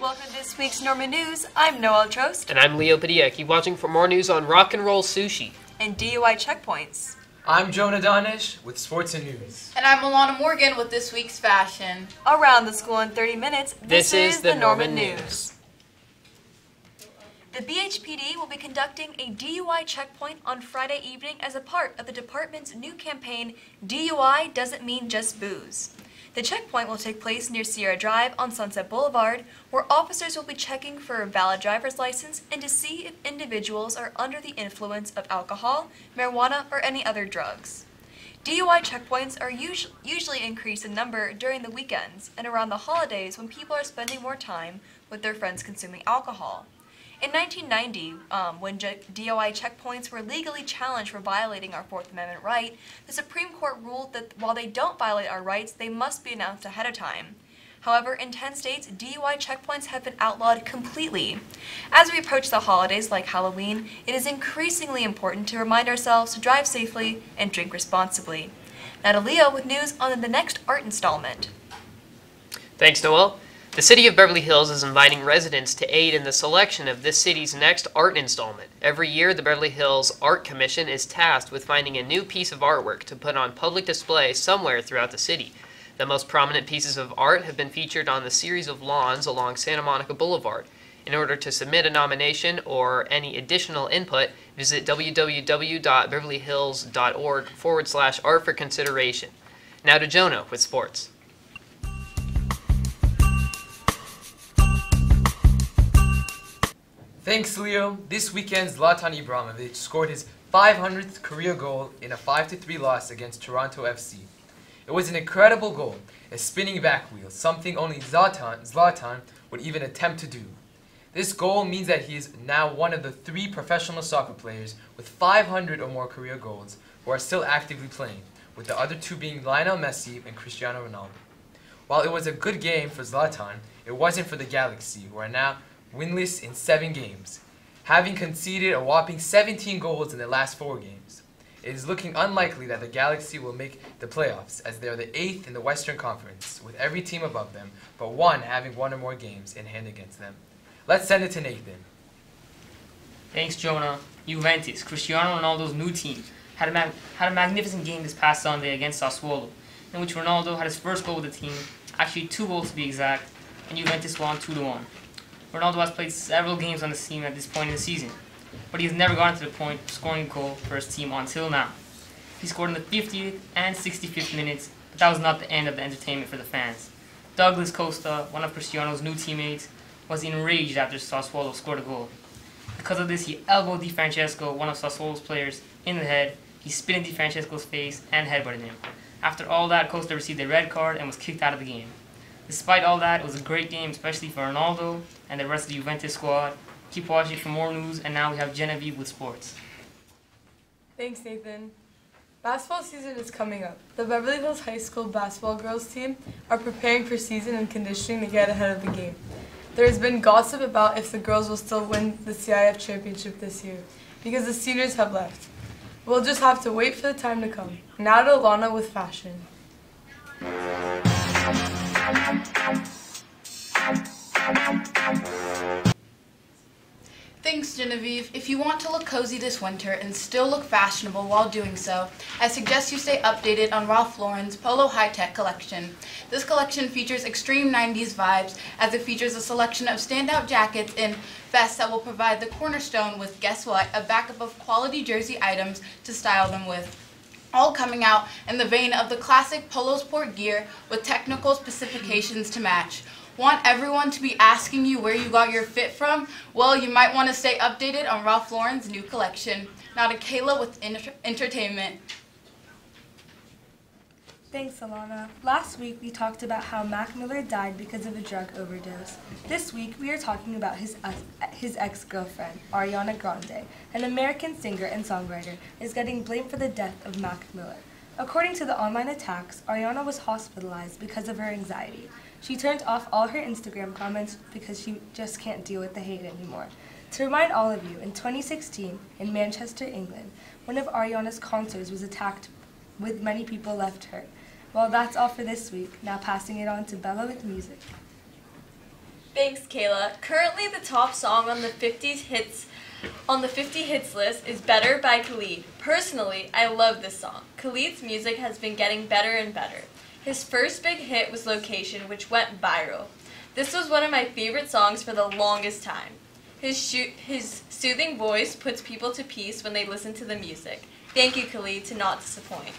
Welcome to this week's Norman News. I'm Noelle Trost. And I'm Leo Padilla. Keep watching for more news on rock and roll sushi and DUI checkpoints. I'm Eva Danesh with sports and news. And I'm Alana Morgan with this week's fashion. Around the school in 30 minutes, this is the Norman News. The BHPD will be conducting a DUI checkpoint on Friday evening as a part of the department's new campaign, DUI Doesn't Mean Just Booze. The checkpoint will take place near Sierra Drive on Sunset Boulevard, where officers will be checking for a valid driver's license and to see if individuals are under the influence of alcohol, marijuana, or any other drugs. DUI checkpoints are usually increased in number during the weekends and around the holidays when people are spending more time with their friends consuming alcohol. In 1990, when DUI checkpoints were legally challenged for violating our Fourth Amendment right, the Supreme Court ruled that while they don't violate our rights, they must be announced ahead of time. However, in 10 states, DUI checkpoints have been outlawed completely. As we approach the holidays like Halloween, it is increasingly important to remind ourselves to drive safely and drink responsibly. Now to Leo with news on the next art installment. Thanks, Noelle. The City of Beverly Hills is inviting residents to aid in the selection of this city's next art installment. Every year, the Beverly Hills Art Commission is tasked with finding a new piece of artwork to put on public display somewhere throughout the city. The most prominent pieces of art have been featured on the series of lawns along Santa Monica Boulevard. In order to submit a nomination or any additional input, visit www.beverlyhills.org/art for consideration. Now to Jonah with sports. Thanks, Leo. This weekend, Zlatan Ibrahimovic scored his 500th career goal in a 5-3 loss against Toronto FC. It was an incredible goal, a spinning back wheel, something only Zlatan would even attempt to do. This goal means that he is now one of the 3 professional soccer players with 500 or more career goals who are still actively playing, with the other 2 being Lionel Messi and Cristiano Ronaldo. While it was a good game for Zlatan, it wasn't for the Galaxy, who are now winless in 7 games, having conceded a whopping 17 goals in the last 4 games. It is looking unlikely that the Galaxy will make the playoffs, as they are the 8th in the Western Conference, with every team above them, but one having 1 or more games in hand against them. Let's send it to Nathan. Thanks, Jonah. Juventus, Cristiano Ronaldo's new team, had a magnificent game this past Sunday against Sassuolo, in which Ronaldo had his first goal with the team, actually 2 goals to be exact, and Juventus won 2-1. Ronaldo has played several games on the team at this point in the season, but he has never gotten to the point of scoring a goal for his team until now. He scored in the 50th and 65th minutes, but that was not the end of the entertainment for the fans. Douglas Costa, one of Cristiano's new teammates, was enraged after Sassuolo scored a goal. Because of this, he elbowed Di Francesco, one of Sassuolo's players, in the head. He spit in Di Francesco's face and headbutted him. After all that, Costa received a red card and was kicked out of the game. Despite all that, it was a great game, especially for Ronaldo and the rest of the Juventus squad. Keep watching for more news, and now we have Genevieve with sports. Thanks, Nathan. Basketball season is coming up. The Beverly Hills High School basketball girls team are preparing for season and conditioning to get ahead of the game. There has been gossip about if the girls will still win the CIF championship this year, because the seniors have left. We'll just have to wait for the time to come. Now to Alana with fashion. Thanks, Genevieve. If you want to look cozy this winter and still look fashionable while doing so, I suggest you stay updated on Ralph Lauren's Polo High-Tech collection. This collection features extreme 90s vibes, as it features a selection of standout jackets and vests that will provide the cornerstone with, guess what, a backup of quality jersey items to style them with. All coming out in the vein of the classic polo sport gear with technical specifications to match. Want everyone to be asking you where you got your fit from? Well, you might want to stay updated on Ralph Lauren's new collection. Now to Kayla with entertainment. Thanks, Alana. Last week we talked about how Mac Miller died because of a drug overdose. This week we are talking about his ex-girlfriend, Ariana Grande, an American singer and songwriter, is getting blamed for the death of Mac Miller. According to the online attacks, Ariana was hospitalized because of her anxiety. She turned off all her Instagram comments because she just can't deal with the hate anymore. To remind all of you, in 2016, in Manchester, England, one of Ariana's concerts was attacked with many people left hurt. Well, that's all for this week. Now passing it on to Bella with music. Thanks, Kayla. Currently, the top song on the 50 hits list is Better by Khalid. Personally, I love this song. Khalid's music has been getting better and better. His first big hit was Location, which went viral. This was one of my favorite songs for the longest time. His soothing voice puts people to peace when they listen to the music. Thank you, Khalid, to not disappoint.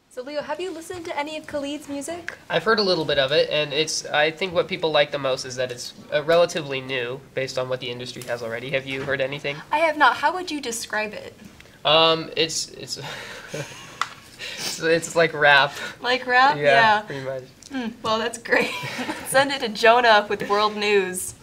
So Leo, have you listened to any of Khalid's music? I've heard a little bit of it, and I think what people like the most is that it's relatively new, based on what the industry has already. Have you heard anything? I have not. How would you describe it? It's it's like rap. Like rap? Yeah. Pretty much. Well, that's great. Let's send it to Jonah with world news.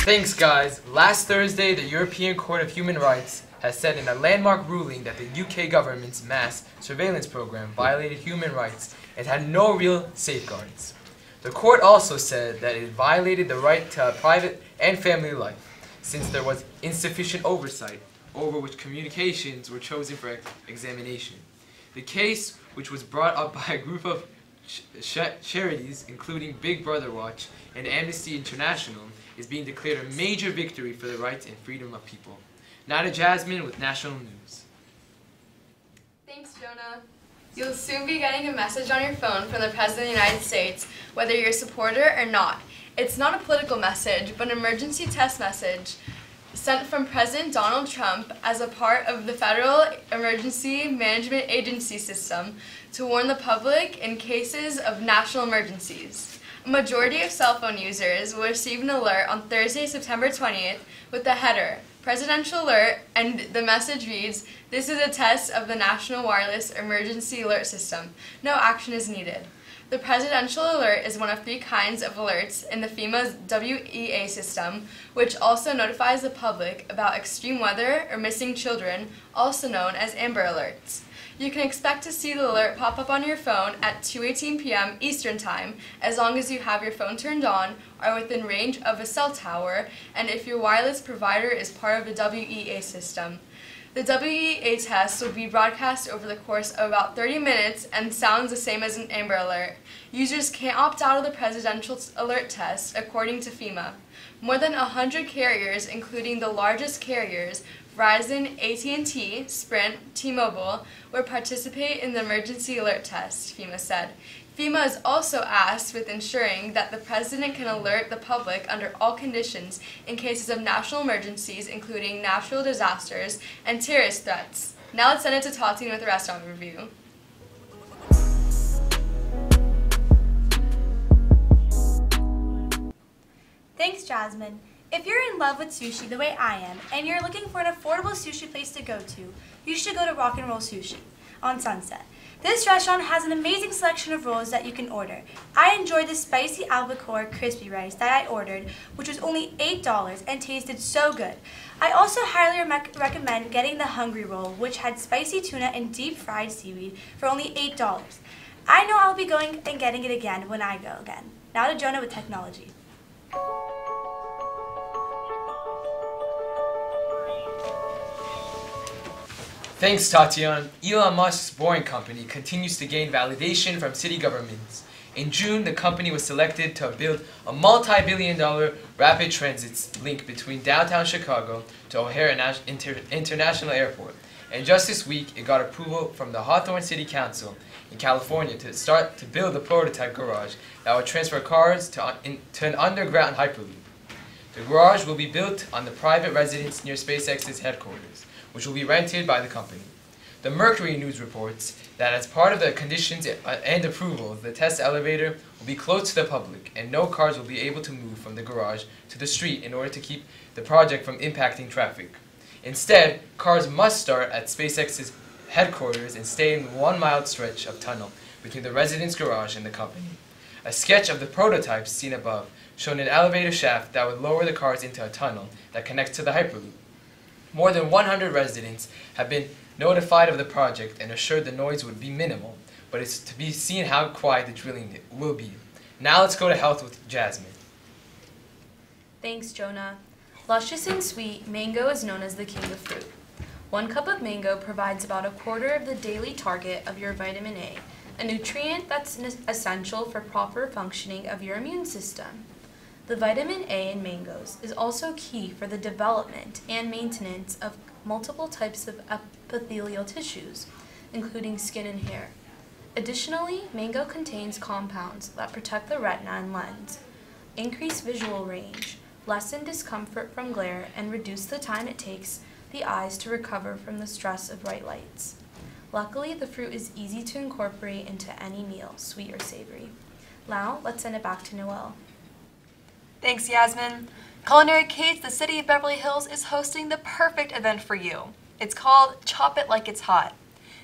Thanks, guys. Last Thursday, the European Court of Human Rights has said in a landmark ruling that the UK government's mass surveillance program violated human rights and had no real safeguards. The court also said that it violated the right to private and family life, since there was insufficient oversight over which communications were chosen for examination. The case, which was brought up by a group of charities, including Big Brother Watch and Amnesty International, is being declared a major victory for the rights and freedom of people. Now to Jasmine with national news. Thanks, Jonah. You'll soon be getting a message on your phone from the President of the United States, whether you're a supporter or not. It's not a political message, but an emergency test message sent from President Donald Trump as a part of the Federal Emergency Management Agency system to warn the public in cases of national emergencies. A majority of cell phone users will receive an alert on Thursday, September 20th with the header, Presidential Alert, and the message reads, "This is a test of the National Wireless Emergency Alert System. No action is needed." The Presidential Alert is one of 3 kinds of alerts in the FEMA's WEA system, which also notifies the public about extreme weather or missing children, also known as Amber Alerts. You can expect to see the alert pop up on your phone at 2:18 p.m. Eastern Time, as long as you have your phone turned on, are within range of a cell tower, and if your wireless provider is part of the WEA system. The WEA test will be broadcast over the course of about 30 minutes and sounds the same as an Amber Alert. Users can't opt out of the Presidential Alert test, according to FEMA. More than 100 carriers, including the largest carriers, Verizon, AT&T, Sprint, T-Mobile, will participate in the emergency alert test, FEMA said. FEMA is also asked with ensuring that the President can alert the public under all conditions in cases of national emergencies, including natural disasters and terrorist threats. Now let's send it to Tatiana with the restaurant review. Thanks, Jasmine. If you're in love with sushi the way I am, and you're looking for an affordable sushi place to go to, you should go to Rock and Roll Sushi on Sunset. This restaurant has an amazing selection of rolls that you can order. I enjoyed the spicy albacore crispy rice that I ordered, which was only $8 and tasted so good. I also highly recommend getting the Hungry Roll, which had spicy tuna and deep fried seaweed for only $8. I know I'll be going and getting it again when I go again. Now to Jonah with technology. Thanks, Tatiana. Elon Musk's Boring Company continues to gain validation from city governments. In June, the company was selected to build a multi-billion-dollar rapid transit link between downtown Chicago to O'Hare International Airport. And just this week, it got approval from the Hawthorne City Council in California to start to build a prototype garage that would transfer cars to an underground hyperloop. The garage will be built on the private residence near SpaceX's headquarters, which will be rented by the company. The Mercury News reports that as part of the conditions and approvals, the test elevator will be closed to the public and no cars will be able to move from the garage to the street in order to keep the project from impacting traffic. Instead, cars must start at SpaceX's headquarters and stay in the 1-mile stretch of tunnel between the residence garage and the company. A sketch of the prototype seen above showed an elevator shaft that would lower the cars into a tunnel that connects to the Hyperloop. More than 100 residents have been notified of the project and assured the noise would be minimal, but it's to be seen how quiet the drilling will be. Now let's go to health with Jasmine. Thanks, Jonah. Luscious and sweet, mango is known as the king of fruit. 1 cup of mango provides about a quarter of the daily target of your vitamin A nutrient that's essential for proper functioning of your immune system. The vitamin A in mangoes is also key for the development and maintenance of multiple types of epithelial tissues, including skin and hair. Additionally, mango contains compounds that protect the retina and lens, increase visual range, lessen discomfort from glare, and reduce the time it takes the eyes to recover from the stress of bright lights. Luckily, the fruit is easy to incorporate into any meal, sweet or savory. Now, let's send it back to Noelle. Thanks, Yasmin. Culinary Kate's The City of Beverly Hills is hosting the perfect event for you. It's called Chop It Like It's Hot.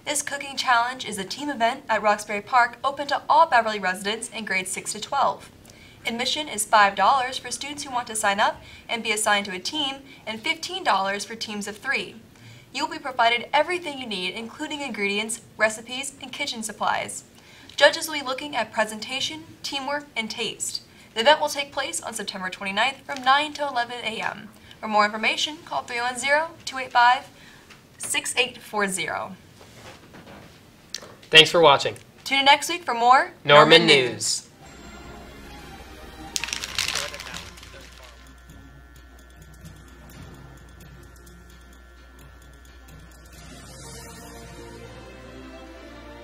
This cooking challenge is a team event at Roxbury Park open to all Beverly residents in grades 6 to 12. Admission is $5 for students who want to sign up and be assigned to a team, and $15 for teams of 3. You will be provided everything you need, including ingredients, recipes, and kitchen supplies. Judges will be looking at presentation, teamwork, and taste. The event will take place on September 29th from 9 to 11 a.m. For more information, call 310-285-6840. Thanks for watching. Tune in next week for more Norman News.